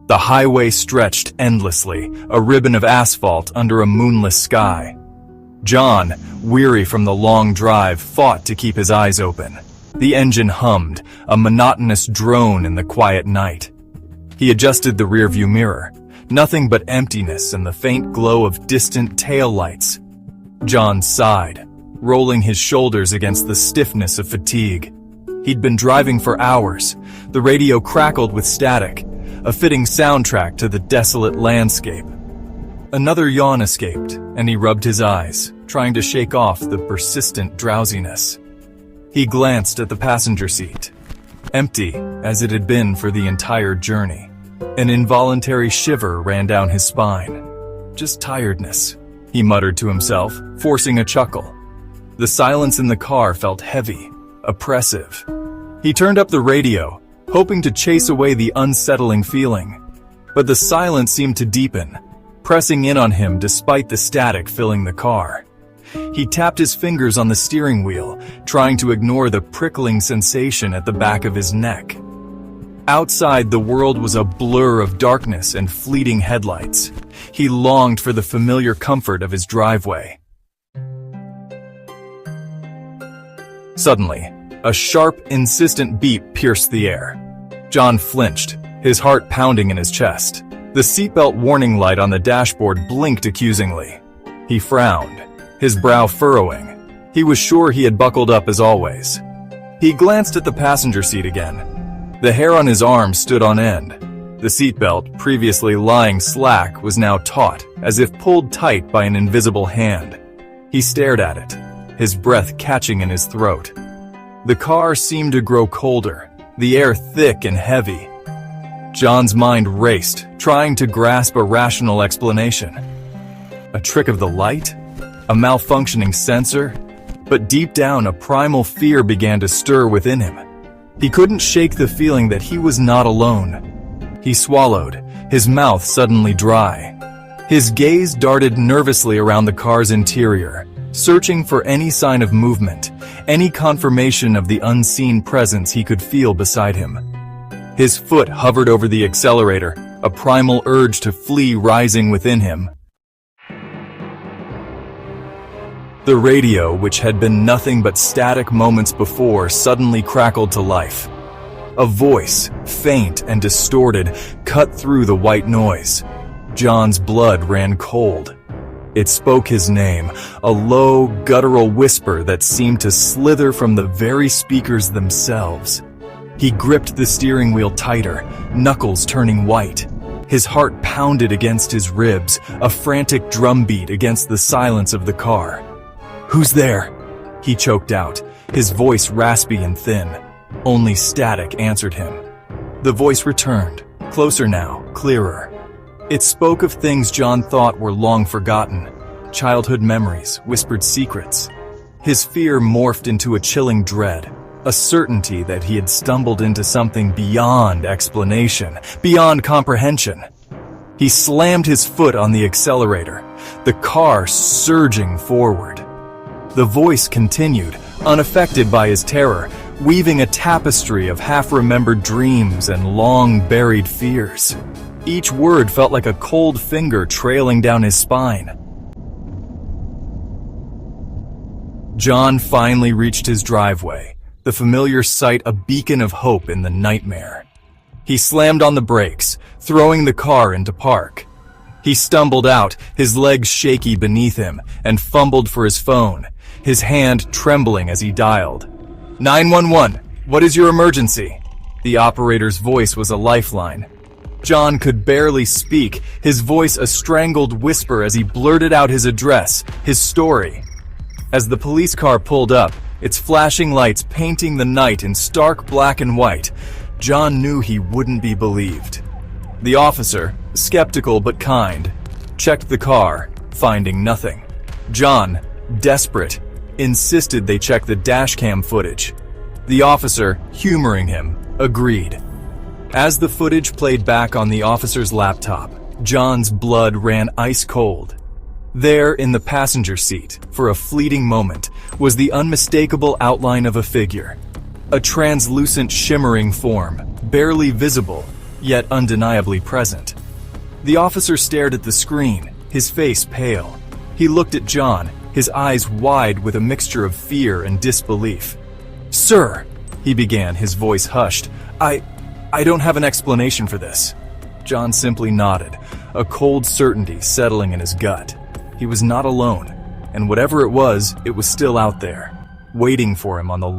The highway stretched endlessly, a ribbon of asphalt under a moonless sky. John, weary from the long drive, fought to keep his eyes open. The engine hummed, a monotonous drone in the quiet night. He adjusted the rearview mirror. Nothing but emptiness and the faint glow of distant taillights. John sighed, rolling his shoulders against the stiffness of fatigue. He'd been driving for hours. The radio crackled with static, a fitting soundtrack to the desolate landscape. Another yawn escaped, and he rubbed his eyes, trying to shake off the persistent drowsiness. He glanced at the passenger seat, empty as it had been for the entire journey. An involuntary shiver ran down his spine. Just tiredness, he muttered to himself, forcing a chuckle. The silence in the car felt heavy, oppressive. He turned up the radio, hoping to chase away the unsettling feeling. But the silence seemed to deepen, pressing in on him despite the static filling the car. He tapped his fingers on the steering wheel, trying to ignore the prickling sensation at the back of his neck. Outside, the world was a blur of darkness and fleeting headlights. He longed for the familiar comfort of his driveway. Suddenly, a sharp, insistent beep pierced the air. John flinched, his heart pounding in his chest. The seatbelt warning light on the dashboard blinked accusingly. He frowned, his brow furrowing. He was sure he had buckled up as always. He glanced at the passenger seat again. The hair on his arm stood on end. The seatbelt, previously lying slack, was now taut, as if pulled tight by an invisible hand. He stared at it, his breath catching in his throat. The car seemed to grow colder, the air thick and heavy. John's mind raced, trying to grasp a rational explanation. A trick of the light? A malfunctioning sensor? But deep down, a primal fear began to stir within him. He couldn't shake the feeling that he was not alone. He swallowed, his mouth suddenly dry. His gaze darted nervously around the car's interior, searching for any sign of movement, any confirmation of the unseen presence he could feel beside him. His foot hovered over the accelerator, a primal urge to flee rising within him. The radio, which had been nothing but static moments before, suddenly crackled to life. A voice, faint and distorted, cut through the white noise. John's blood ran cold. It spoke his name, a low, guttural whisper that seemed to slither from the very speakers themselves. He gripped the steering wheel tighter, knuckles turning white. His heart pounded against his ribs, a frantic drumbeat against the silence of the car. "Who's there?" he choked out, his voice raspy and thin. Only static answered him. The voice returned, closer now, clearer. It spoke of things John thought were long forgotten, childhood memories, whispered secrets. His fear morphed into a chilling dread, a certainty that he had stumbled into something beyond explanation, beyond comprehension. He slammed his foot on the accelerator, the car surging forward. The voice continued, unaffected by his terror, weaving a tapestry of half-remembered dreams and long-buried fears. Each word felt like a cold finger trailing down his spine. John finally reached his driveway, the familiar sight a beacon of hope in the nightmare. He slammed on the brakes, throwing the car into park. He stumbled out, his legs shaky beneath him, and fumbled for his phone, his hand trembling as he dialed. 911, what is your emergency? The operator's voice was a lifeline. John could barely speak, his voice a strangled whisper as he blurted out his address, his story. As the police car pulled up, its flashing lights painting the night in stark black and white, John knew he wouldn't be believed. The officer, skeptical but kind, checked the car, finding nothing. John, desperate, insisted they check the dashcam footage. The officer, humoring him, agreed. As the footage played back on the officer's laptop, John's blood ran ice cold. There, in the passenger seat, for a fleeting moment, was the unmistakable outline of a figure. A translucent, shimmering form, barely visible, yet undeniably present. The officer stared at the screen, his face pale. He looked at John, his eyes wide with a mixture of fear and disbelief. "Sir," he began, his voice hushed, I don't have an explanation for this." John simply nodded, a cold certainty settling in his gut. He was not alone, and whatever it was still out there, waiting for him on the